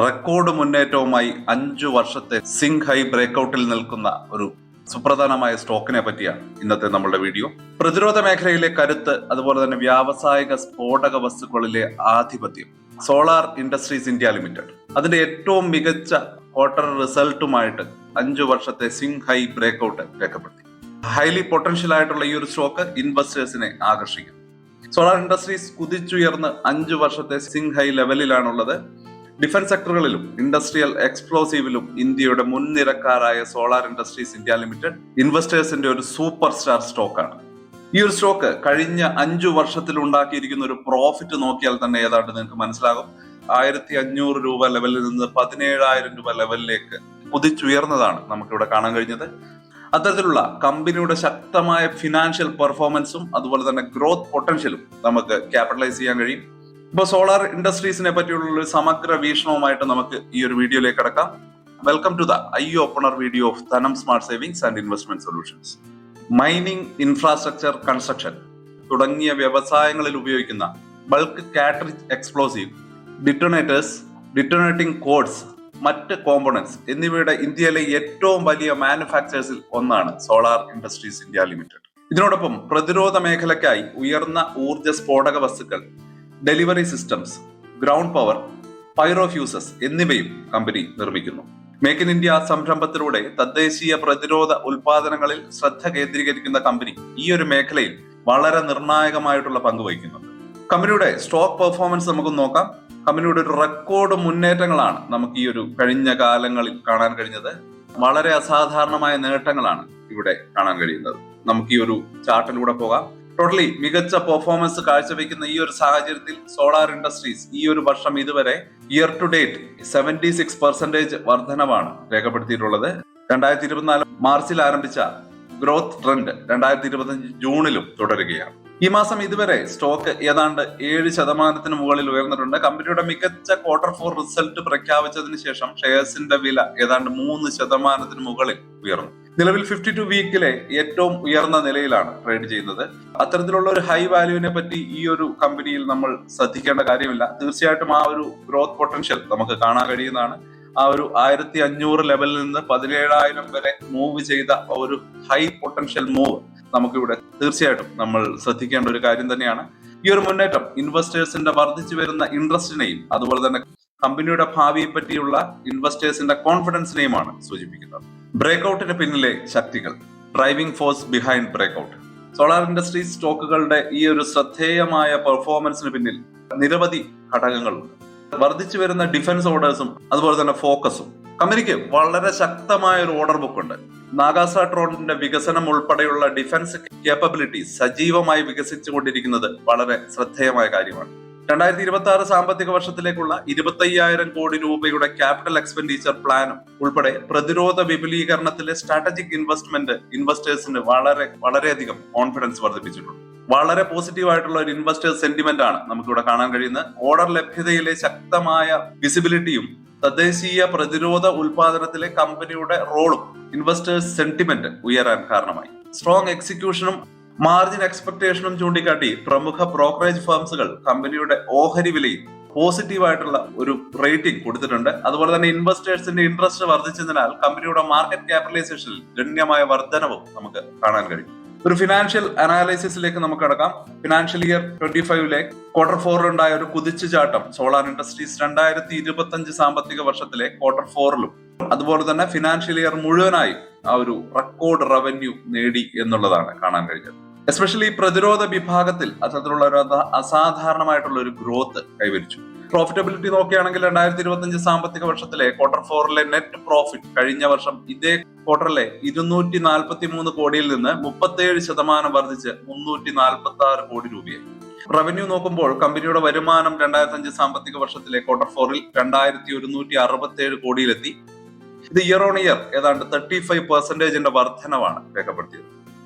Record മുന്നേറ്റവുമായി 5 വർഷത്തെ Singh high ബ്രേക്ക്ഔട്ടിൽ നിൽക്കുന്ന ഒരു സുപ്രധാനമായ സ്റ്റോക്കിനെ പറ്റിയാണ് ഇന്നത്തെ നമ്മളുടെ വീഡിയോ. പ്രതിരോധ മേഖലയിലെ കരുത്ത്, അതുപോലെ തന്നെ വ്യാവസായിക സ്ഫോടക വസ്തുക്കളിലെ ആധിപത്യം. സോളാർ ഇൻഡസ്ട്രീസ് ഇന്ത്യ ലിമിറ്റഡ് അതിന്റെ ഏറ്റവും മികച്ച ക്വാർട്ടർ റിസൾട്ടുമായിട്ട് 5 വർഷത്തെ സിംഗ് ഹൈ ബ്രേക്ക്ഔട്ട് രേഖപ്പെടുത്തി. ഹൈലി പൊട്ടൻഷ്യൽ ആയിട്ടുള്ള ഈ ഒരു സ്റ്റോക്ക് ഇൻവെസ്റ്റേഴ്സിനെ ആകർഷിക്കും. സോളാർ ഇൻഡസ്ട്രീസ് കുതിച്ചുയർന്ന് 5 വർഷത്തെ സിംഗ് ഹൈ ലെവലിലാണുള്ളത്. ഡിഫൻസ് സെക്ടറുകളിലും ഇൻഡസ്ട്രിയൽ എക്സ്പ്ലോസീവിലും ഇന്ത്യയുടെ മുൻനിരക്കാരായ സോളാർ ഇൻഡസ്ട്രീസ് ഇന്ത്യ ലിമിറ്റഡ് ഇൻവെസ്റ്റേഴ്സിന്റെ ഒരു സൂപ്പർ സ്റ്റാർ സ്റ്റോക്കാണ്. ഈ ഒരു സ്റ്റോക്ക് കഴിഞ്ഞ 5 വർഷത്തിൽ ഉണ്ടാക്കിയിരിക്കുന്ന ഒരു പ്രോഫിറ്റ് നോക്കിയാൽ തന്നെ ഏതാണ്ട് നിങ്ങൾക്ക് മനസ്സിലാകും. 1500 രൂപ ലെവലിൽ നിന്ന് 17,000 രൂപ ലെവലിലേക്ക് കുതിച്ചുയർന്നതാണ് നമുക്കിവിടെ കാണാൻ കഴിഞ്ഞത്. അത്തരത്തിലുള്ള കമ്പനിയുടെ ശക്തമായ ഫിനാൻഷ്യൽ പെർഫോമൻസും അതുപോലെ തന്നെ ഗ്രോത്ത് പൊട്ടൻഷ്യലും നമുക്ക് ക്യാപിറ്റലൈസ് ചെയ്യാൻ കഴിയും. ഇപ്പൊ സോളാർ ഇൻഡസ്ട്രീസിനെ പറ്റിയുള്ള ഒരു സമഗ്ര വീക്ഷണവുമായിട്ട് നമുക്ക് ഈ ഒരു വീഡിയോയിലേക്ക് കടക്കാം. Welcome to the eye opener video of Dhanam smart savings and investment solutions. Mining, infrastructure, construction തുടങ്ങിയ വ്യവസായങ്ങളിൽ ഉപയോഗിക്കുന്ന bulk cartridge explosive, detonators, detonating cords, മറ്റ് കോമ്പോണൻസ് എന്നിവയുടെ ഇന്ത്യയിലെ ഏറ്റവും വലിയ മാനുഫാക്ചേഴ്സിൽ ഒന്നാണ് സോളാർ ഇൻഡസ്ട്രീസ് ഇന്ത്യ ലിമിറ്റഡ്. ഇതിനോടൊപ്പം പ്രതിരോധ മേഖലയ്ക്കായി ഉയർന്ന ഊർജ്ജ സ്ഫോടക വസ്തുക്കൾ, ഡെലിവറി സിസ്റ്റംസ്, ഗ്രൗണ്ട് പവർ, പൈറോഫ്യൂസസ് എന്നിവയും കമ്പനി നിർമ്മിക്കുന്നു. മേക്ക് ഇൻ ഇന്ത്യ സംരംഭത്തിലൂടെ തദ്ദേശീയ പ്രതിരോധ ഉൽപാദനങ്ങളിൽ ശ്രദ്ധ കേന്ദ്രീകരിക്കുന്ന കമ്പനി ഈ ഒരു മേഖലയിൽ വളരെ നിർണായകമായിട്ടുള്ള പങ്ക് വഹിക്കുന്നുണ്ട്. കമ്പനിയുടെ സ്റ്റോക്ക് പെർഫോമൻസ് നമുക്ക് നോക്കാം. കമ്പനിയുടെ ഒരു റെക്കോർഡ് മുന്നേറ്റങ്ങളാണ് നമുക്ക് ഈ ഒരു കഴിഞ്ഞ കാലങ്ങളിൽ കാണാൻ കഴിഞ്ഞത്. വളരെ അസാധാരണമായ നേട്ടങ്ങളാണ് ഇവിടെ കാണാൻ കഴിയുന്നത്. നമുക്ക് ഈ ഒരു ചാർട്ടിലൂടെ പോകാം. ടോട്ടലി മികച്ച പെർഫോമൻസ് കാഴ്ചവെക്കുന്ന ഈ ഒരു സാഹചര്യത്തിൽ സോളാർ ഇൻഡസ്ട്രീസ് ഈ ഒരു വർഷം ഇതുവരെ ഇയർ ടു ഡേറ്റ് 76% വർധനവാണ് രേഖപ്പെടുത്തിയിട്ടുള്ളത്. 2024 മാർച്ചിൽ ആരംഭിച്ച ഗ്രോത്ത് ട്രെൻഡ് 2025 ജൂണിലും തുടരുകയാണ്. ഈ മാസം ഇതുവരെ സ്റ്റോക്ക് ഏതാണ്ട് 7% മുകളിൽ ഉയർന്നിട്ടുണ്ട്. കമ്പനിയുടെ മികച്ച Q4 റിസൾട്ട് പ്രഖ്യാപിച്ചതിന് ശേഷം ഷെയർസിന്റെ വില ഏതാണ്ട് 3% മുകളിൽ ഉയർന്നു. നിലവിൽ 52 വീക്കിലെ ഏറ്റവും ഉയർന്ന നിലയിലാണ് ട്രേഡ് ചെയ്യുന്നത്. അത്തരത്തിലുള്ള ഒരു ഹൈ വാല്യൂവിനെ പറ്റി ഈ ഒരു കമ്പനിയിൽ നമ്മൾ ശ്രദ്ധിക്കേണ്ട കാര്യമില്ല. തീർച്ചയായിട്ടും ആ ഒരു ഗ്രോത്ത് പൊട്ടൻഷ്യൽ നമുക്ക് കാണാൻ കഴിയുന്നതാണ്. ആ ഒരു 1500 ലെവലിൽ നിന്ന് 17,000 വരെ മൂവ് ചെയ്ത ഒരു ഹൈ പൊട്ടൻഷ്യൽ മൂവ് നമുക്കിവിടെ തീർച്ചയായിട്ടും നമ്മൾ ശ്രദ്ധിക്കേണ്ട ഒരു കാര്യം തന്നെയാണ്. ഈ ഒരു മുന്നേറ്റം ഇൻവെസ്റ്റേഴ്സിന്റെ വർദ്ധിച്ചു വരുന്ന ഇൻട്രസ്റ്റിനെയും അതുപോലെ തന്നെ കമ്പനിയുടെ ഭാവിയെ പറ്റിയുള്ള ഇൻവെസ്റ്റേഴ്സിന്റെ കോൺഫിഡൻസിനെയുമാണ് സൂചിപ്പിക്കുന്നത്. ബ്രേക്ക്ഔട്ടിന് പിന്നിലെ ശക്തികൾ, driving force behind breakout. Solar industries സ്റ്റോക്കുകളുടെ ഈ ഒരു ശ്രദ്ധേയമായ പെർഫോമൻസിന് പിന്നിൽ നിരവധി ഘടകങ്ങളുണ്ട്. വർദ്ധിച്ചു വരുന്ന ഡിഫൻസ് ഓർഡേഴ്സും അതുപോലെ തന്നെ ഫോക്കസും. കമ്പനിക്ക് വളരെ ശക്തമായ ഒരു ഓർഡർ ബുക്ക് ഉണ്ട്. നാഗാസാട്രോണിന്റെ വികസനം ഉൾപ്പെടെയുള്ള ഡിഫൻസ് കേപ്പബിലിറ്റീസ് സജീവമായി വികസിച്ചുകൊണ്ടിരിക്കുന്നത് വളരെ ശ്രദ്ധേയമായ കാര്യമാണ്. 2026 സാമ്പത്തിക വർഷത്തിലേക്കുള്ള 25,000 കോടി രൂപയുടെ ക്യാപിറ്റൽ എക്സ്പെൻഡിച്ചർ പ്ലാനും ഉൾപ്പെടെ പ്രതിരോധ വിപുലീകരണത്തിലെ സ്ട്രാറ്റജിക് ഇൻവെസ്റ്റ്മെന്റ് ഇൻവെസ്റ്റേഴ്സിന് വളരെയധികം കോൺഫിഡൻസ് വർദ്ധിപ്പിച്ചിട്ടുണ്ട്. വളരെ പോസിറ്റീവ് ആയിട്ടുള്ള ഒരു ഇൻവെസ്റ്റേഴ്സ് സെന്റിമെന്റ് ആണ് നമുക്കിവിടെ കാണാൻ കഴിയുന്നത്. ഓർഡർ ലഭ്യതയിലെ ശക്തമായ വിസിബിലിറ്റിയും തദ്ദേശീയ പ്രതിരോധ ഉൽപാദനത്തിലെ കമ്പനിയുടെ റോളും ഇൻവെസ്റ്റേഴ്സ് സെന്റിമെന്റ് ഉയരാൻ കാരണമായി. സ്ട്രോങ് എക്സിക്യൂഷനും മാർജിൻ എക്സ്പെക്ടേഷനും ചൂണ്ടിക്കാട്ടി പ്രമുഖ ബ്രോക്കറേജ് ഫേംസുകൾ കമ്പനിയുടെ ഓഹരി വിലയിൽ പോസിറ്റീവായിട്ടുള്ള ഒരു റേറ്റിംഗ് കൊടുത്തിട്ടുണ്ട്. അതുപോലെ തന്നെ ഇൻവെസ്റ്റേഴ്സിന്റെ ഇൻട്രസ്റ്റ് വർദ്ധിച്ചതിനാൽ കമ്പനിയുടെ മാർക്കറ്റ് ക്യാപിറ്റലൈസേഷനിൽ ഗണ്യമായ വർധനവും നമുക്ക് കാണാൻ കഴിയും. ഒരു ഫിനാൻഷ്യൽ അനാലിസിസിലേക്ക് നമുക്ക് കടക്കാം. ഫിനാൻഷ്യൽ ഇയർ 25 Q4 ഉണ്ടായ ഒരു കുതിച്ചുചാട്ടം സോളാർ ഇൻഡസ്ട്രീസ് 2025 സാമ്പത്തിക വർഷത്തിലെ Q4 അതുപോലെ തന്നെ ഫിനാൻഷ്യൽ ഇയർ മുഴുവനായി ആ ഒരു റെക്കോർഡ് റവന്യൂ നേടി എന്നുള്ളതാണ് കാണാൻ കഴിഞ്ഞത്. എസ്പെഷ്യലി പ്രതിരോധ വിഭാഗത്തിൽ അത്തരത്തിലുള്ള ഒരു അസാധാരണമായിട്ടുള്ള ഒരു ഗ്രോത്ത് കൈവരിച്ചു. പ്രോഫിറ്റബിലിറ്റി നോക്കുകയാണെങ്കിൽ 2025 സാമ്പത്തിക വർഷത്തിലെ Q4 നെറ്റ് പ്രോഫിറ്റ് കഴിഞ്ഞ വർഷം ഇതേ ക്വാർട്ടറിലെ 243 കോടിയിൽ നിന്ന് 37% വർദ്ധിച്ച് 346 കോടി രൂപയായി. റവന്യൂ നോക്കുമ്പോൾ കമ്പനിയുടെ വരുമാനം 2005 സാമ്പത്തിക വർഷത്തിലെ Q4 2167 കോടിയിലെത്തി. ഇത് ഇയർ ഓൺ ഇയർ ഏതാണ്ട് 35% വർധനവാണ് രേഖപ്പെടുത്തിയത്.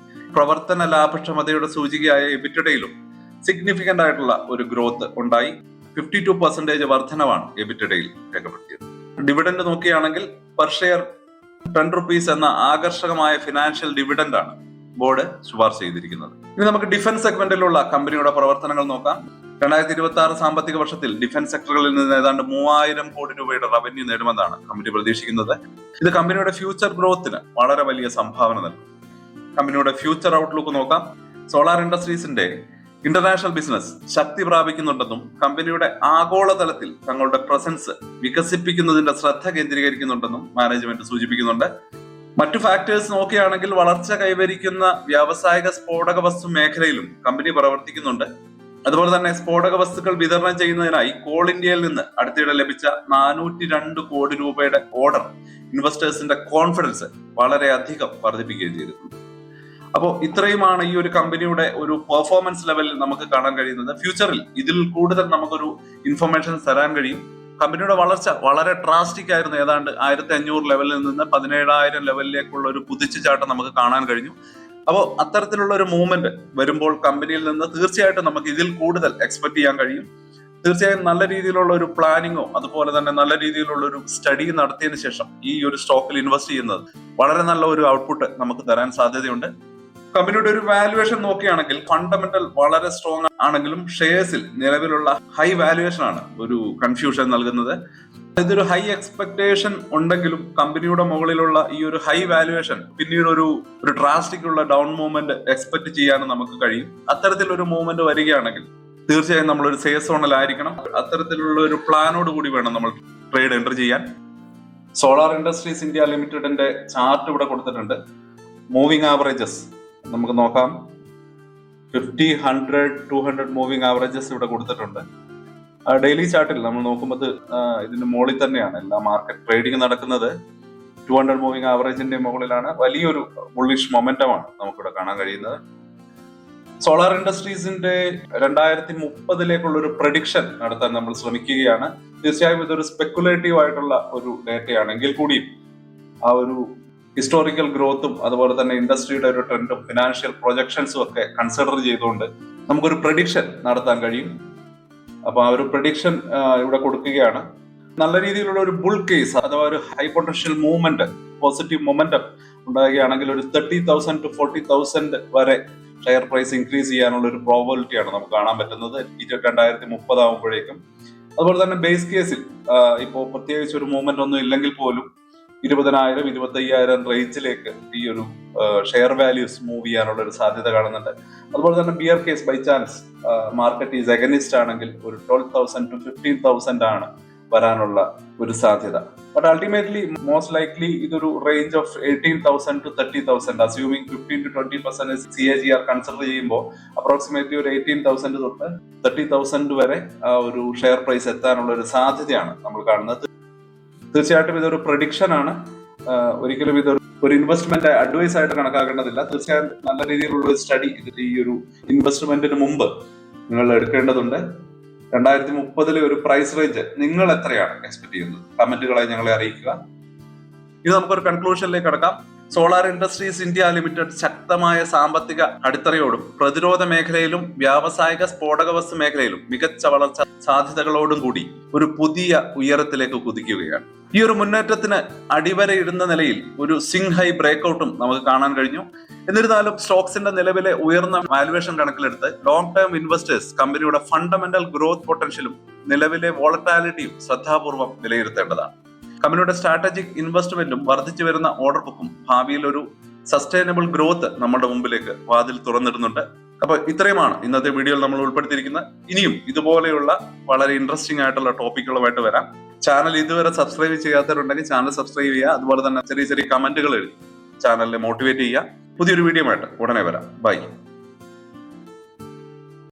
പ്രവർത്തന ലാഭക്ഷമതയുടെ സൂചികയായ എബിറ്റഡയിലും സിഗ്നിഫിക്കന്റ് ആയിട്ടുള്ള ഒരു ഗ്രോത്ത് ഉണ്ടായി. 52% വർധനവാണ് എബിറ്റഡയിൽ രേഖപ്പെടുത്തിയത്. ഡിവിഡൻഡ് നോക്കുകയാണെങ്കിൽ പെർ ഷെയർ 10 rupees എന്ന ആകർഷകമായ ഫിനാൻഷ്യൽ ഡിവിഡൻഡ് ആണ് ബോർഡ് ശുപാർശ ചെയ്തിരിക്കുന്നത്. ഇനി നമുക്ക് ഡിഫൻസ് സെഗ്മെന്റിലുള്ള കമ്പനിയുടെ പ്രവർത്തനങ്ങൾ നോക്കാം. 2026 സാമ്പത്തിക വർഷത്തിൽ ഡിഫൻസ് സെക്ടറുകളിൽ നിന്ന് ഏതാണ്ട് 3000 കോടി രൂപയുടെ റവന്യൂ നേടുമെന്നാണ് കമ്പനി പ്രതീക്ഷിക്കുന്നത്. ഇത് കമ്പനിയുടെ ഫ്യൂച്ചർ ഗ്രോത്തിന് വളരെ വലിയ സംഭാവന നൽകും. കമ്പനിയുടെ ഫ്യൂച്ചർ ഔട്ട്ലുക്ക് നോക്കാം. സോളാർ ഇൻഡസ്ട്രീസിന്റെ ഇന്റർനാഷണൽ ബിസിനസ് ശക്തി പ്രാപിക്കുന്നുണ്ടെന്നും കമ്പനിയുടെ ആഗോളതലത്തിൽ തങ്ങളുടെ പ്രസൻസ് വികസിപ്പിക്കുന്നതിന്റെ ശ്രദ്ധ കേന്ദ്രീകരിക്കുന്നുണ്ടെന്നും മാനേജ്മെന്റ് സൂചിപ്പിക്കുന്നുണ്ട്. മറ്റു ഫാക്ടേഴ്സ് നോക്കുകയാണെങ്കിൽ വളർച്ച കൈവരിക്കുന്ന വ്യാവസായിക സ്ഫോടക വസ്തു മേഖലയിലും കമ്പനി പ്രവർത്തിക്കുന്നുണ്ട്. അതുപോലെ തന്നെ സ്ഫോടക വസ്തുക്കൾ വിതരണം ചെയ്യുന്നതിനായി കോൾ ഇന്ത്യയിൽ നിന്ന് അടുത്തിടെ ലഭിച്ച 402 കോടി രൂപയുടെ ഓർഡർ ഇൻവെസ്റ്റേഴ്സിന്റെ കോൺഫിഡൻസ് വളരെയധികം വർദ്ധിപ്പിക്കുകയും ചെയ്തിട്ടുണ്ട്. അപ്പോൾ ഇത്രയുമാണ് ഈ ഒരു കമ്പനിയുടെ ഒരു പെർഫോമൻസ് ലെവലിൽ നമുക്ക് കാണാൻ കഴിയുന്നത്. ഫ്യൂച്ചറിൽ ഇതിൽ കൂടുതൽ നമുക്കൊരു ഇൻഫർമേഷൻ തരാൻ കഴിയും. കമ്പനിയുടെ വളർച്ച വളരെ ഡ്രാസ്റ്റിക് ആയിരുന്നു. ഏതാണ്ട് 1500 ലെവലിൽ നിന്ന് 17,000 ലെവലിലേക്കുള്ള ഒരു കുതിച്ചുചാട്ടം നമുക്ക് കാണാൻ കഴിഞ്ഞു. അപ്പോൾ അത്തരത്തിലുള്ള ഒരു മൂവ്മെന്റ് വരുമ്പോൾ കമ്പനിയിൽ നിന്ന് തീർച്ചയായിട്ടും നമുക്ക് ഇതിൽ കൂടുതൽ എക്സ്പെക്ട് ചെയ്യാൻ കഴിയും. തീർച്ചയായും നല്ല രീതിയിലുള്ള ഒരു പ്ലാനിങ്ങോ അതുപോലെ തന്നെ നല്ല രീതിയിലുള്ള ഒരു സ്റ്റഡി നടത്തിയതിനു ശേഷം ഈ ഒരു സ്റ്റോക്കിൽ ഇൻവെസ്റ്റ് ചെയ്യുന്നത് വളരെ നല്ല ഒരു ഔട്ട്പുട്ട് നമുക്ക് തരാൻ സാധ്യതയുണ്ട്. കമ്പനിയുടെ ഒരു വാല്യുവേഷൻ നോക്കുകയാണെങ്കിൽ ഫണ്ടമെന്റൽ വളരെ സ്ട്രോങ് ആണെങ്കിലും ഷെയർസിൽ നിലവിലുള്ള ഹൈ വാല്യുവേഷൻ ആണ് ഒരു കൺഫ്യൂഷൻ നൽകുന്നത്. ഇതൊരു ഹൈ എക്സ്പെക്ടേഷൻ ഉണ്ടെങ്കിലും കമ്പനിയുടെ മുകളിലുള്ള ഈ ഒരു ഹൈ വാല്യുവേഷൻ പിന്നീട് ഒരു ഡ്രാസ്റ്റിക് ഉള്ള ഡൗൺ മൂവ്മെന്റ് എക്സ്പെക്ട് ചെയ്യാനും നമുക്ക് കഴിയും. അത്തരത്തിലൊരു മൂവ്മെന്റ് വരികയാണെങ്കിൽ തീർച്ചയായും നമ്മളൊരു സേഫ് സോണിലായിരിക്കണം. അത്തരത്തിലുള്ള ഒരു പ്ലാനോട് കൂടി വേണം നമ്മൾ ട്രേഡ് എൻറ്റർ ചെയ്യാൻ. സോളാർ ഇൻഡസ്ട്രീസ് ഇന്ത്യ ലിമിറ്റഡിന്റെ ചാർട്ട് ഇവിടെ കൊടുത്തിട്ടുണ്ട്. മൂവിംഗ് ആവറേജസ് നമുക്ക് നോക്കാം. 50, 100, 200 മൂവിംഗ് ആവറേജസ് ഇവിടെ കൊടുത്തിട്ടുണ്ട്. ഡെയിലി ചാർട്ടിൽ നമ്മൾ നോക്കുമ്പോൾ ഇതിന്റെ മുകളിൽ തന്നെയാണ് എല്ലാ മാർക്കറ്റ് ട്രേഡിംഗ് നടക്കുന്നത്. 200 മൂവിംഗ് ആവറേജിന്റെ മുകളിലാണ്. വലിയൊരു ബുള്ളിഷ് മൊമെന്റമാണ് നമുക്കിവിടെ കാണാൻ കഴിയുന്നത്. സോളാർ ഇൻഡസ്ട്രീസിന്റെ 2030 ഒരു പ്രഡിക്ഷൻ നടത്താൻ നമ്മൾ ശ്രമിക്കുകയാണ്. തീർച്ചയായും ഇതൊരു സ്പെക്കുലേറ്റീവ് ആയിട്ടുള്ള ഒരു ഡേറ്റയാണെങ്കിൽ കൂടിയും ആ ഒരു ഹിസ്റ്റോറിക്കൽ ഗ്രോത്തും അതുപോലെ തന്നെ ഇൻഡസ്ട്രിയുടെ ഒരു ട്രെൻഡും ഫിനാൻഷ്യൽ പ്രൊജക്ഷൻസും ഒക്കെ കൺസിഡർ ചെയ്തുകൊണ്ട് നമുക്കൊരു പ്രഡിക്ഷൻ നടത്താൻ കഴിയും. അപ്പൊ ആ ഒരു പ്രഡിക്ഷൻ ഇവിടെ കൊടുക്കുകയാണ്. നല്ല രീതിയിലുള്ള ഒരു ബുൾ കേസ് അഥവാ ഒരു high potential movement, positive momentum ഉണ്ടാകുകയാണെങ്കിൽ ഒരു 30,000 to 40,000 വരെ ഷെയർ പ്രൈസ് ഇൻക്രീസ് ചെയ്യാനുള്ള ഒരു പ്രോബബിലിറ്റിയാണ് നമുക്ക് കാണാൻ പറ്റുന്നത് 2030 ആകുമ്പോഴേക്കും. അതുപോലെ തന്നെ ബേസ് കേസിൽ ഇപ്പോൾ പ്രത്യേകിച്ച് ഒരു മൂവ്മെന്റ് ഒന്നും ഇല്ലെങ്കിൽ പോലും 20,000, 25,000 റേഞ്ചിലേക്ക് ഈ ഒരു ഷെയർ വാല്യൂസ് മൂവ് ചെയ്യാനുള്ള ഒരു സാധ്യത കാണുന്നുണ്ട്. അതുപോലെ തന്നെ bear case by chance market is against ആണെങ്കിൽ ഒരു 12,000 to 15,000 ആണ് വരാനുള്ള ഒരു സാധ്യത. ബട്ട് അൾട്ടിമേറ്റ്ലി മോസ്റ്റ് ലൈക്ലി ഇതൊരു range of 18,000 to 30,000, assuming 15 to 20% CAGR consider ചെയ്യുമ്പോൾ അപ്രോക്സിമേറ്റ്ലി ഒരു 18,000 തൊട്ട് 30,000 വരെ ആ ഒരു ഷെയർ പ്രൈസ് എത്താനുള്ള ഒരു സാധ്യതയാണ് നമ്മൾ കാണുന്നത്. തീർച്ചയായിട്ടും ഇതൊരു പ്രഡിക്ഷൻ ആണ്. ഒരിക്കലും ഒരു ഇൻവെസ്റ്റ്മെന്റ് അഡ്വൈസ് ആയിട്ട് കണക്കാക്കേണ്ടതില്ല. തീർച്ചയായും നല്ല രീതിയിലുള്ള ഒരു സ്റ്റഡി ഈ ഒരു ഇൻവെസ്റ്റ്മെന്റിന് മുമ്പ് നിങ്ങൾ എടുക്കേണ്ടതുണ്ട്. 2030 ഒരു പ്രൈസ് റേഞ്ച് നിങ്ങൾ എത്രയാണ് എക്സ്പെക്ട് ചെയ്യുന്നത്? കമന്റുകളായി ഞങ്ങളെ അറിയിക്കുക. ഇത് നമുക്കൊരു കൺക്ലൂഷനിലേക്ക് കടക്കാം. സോളാർ ഇൻഡസ്ട്രീസ് ഇന്ത്യ ലിമിറ്റഡ് ശക്തമായ സാമ്പത്തിക അടിത്തറയോടും പ്രതിരോധ മേഖലയിലും വ്യാവസായിക സ്ഫോടക വസ്തു മേഖലയിലും മികച്ച വളർച്ച സാധ്യതകളോടും കൂടി ഒരു പുതിയ ഉയരത്തിലേക്ക് കുതിക്കുകയാണ്. ഈ ഒരു മുന്നേറ്റത്തിന് അടിവരയിടുന്ന നിലയിൽ ഒരു സിംഗ് ഹൈ ബ്രേക്ക്ഔട്ടും നമുക്ക് കാണാൻ കഴിഞ്ഞു. എന്നിരുന്നാലും സ്റ്റോക്സിന്റെ നിലവിലെ ഉയർന്ന വാല്യുവേഷൻ കണക്കിലെടുത്ത് ലോങ് ടേം ഇൻവെസ്റ്റേഴ്സ് കമ്പനിയുടെ ഫണ്ടമെന്റൽ ഗ്രോത്ത് പൊട്ടൻഷ്യലും നിലവിലെ വോളറ്റാലിറ്റിയും ശ്രദ്ധാപൂർവം വിലയിരുത്തേണ്ടതാണ്. കമ്പനിയുടെ സ്ട്രാറ്റജിക് ഇൻവെസ്റ്റ്മെന്റും വർദ്ധിച്ചു വരുന്ന ഓർഡർ ബുക്കും ഭാവിയിൽ ഒരു സസ്റ്റൈനബിൾ ഗ്രോത്ത് നമ്മുടെ മുമ്പിലേക്ക് വാതിൽ തുറന്നിടുന്നുണ്ട്. അപ്പൊ ഇത്രയുമാണ് ഇന്നത്തെ വീഡിയോയിൽ നമ്മൾ ഉൾപ്പെടുത്തിയിരിക്കുന്നത്. ഇനിയും ഇതുപോലെയുള്ള വളരെ ഇൻട്രസ്റ്റിംഗ് ആയിട്ടുള്ള ടോപ്പിക്കുകളുമായിട്ട് വരാം. ചാനൽ ഇതുവരെ സബ്സ്ക്രൈബ് ചെയ്യാത്തവരുണ്ടെങ്കിൽ ചാനൽ സബ്സ്ക്രൈബ് ചെയ്യുക. അതുപോലെ തന്നെ ചെറിയ ചെറിയ കമന്റുകൾ എഴുതി ചാനലിനെ മോട്ടിവേറ്റ് ചെയ്യുക. പുതിയൊരു വീഡിയോ ആയിട്ട് ഉടനെ വരാം. ബൈ.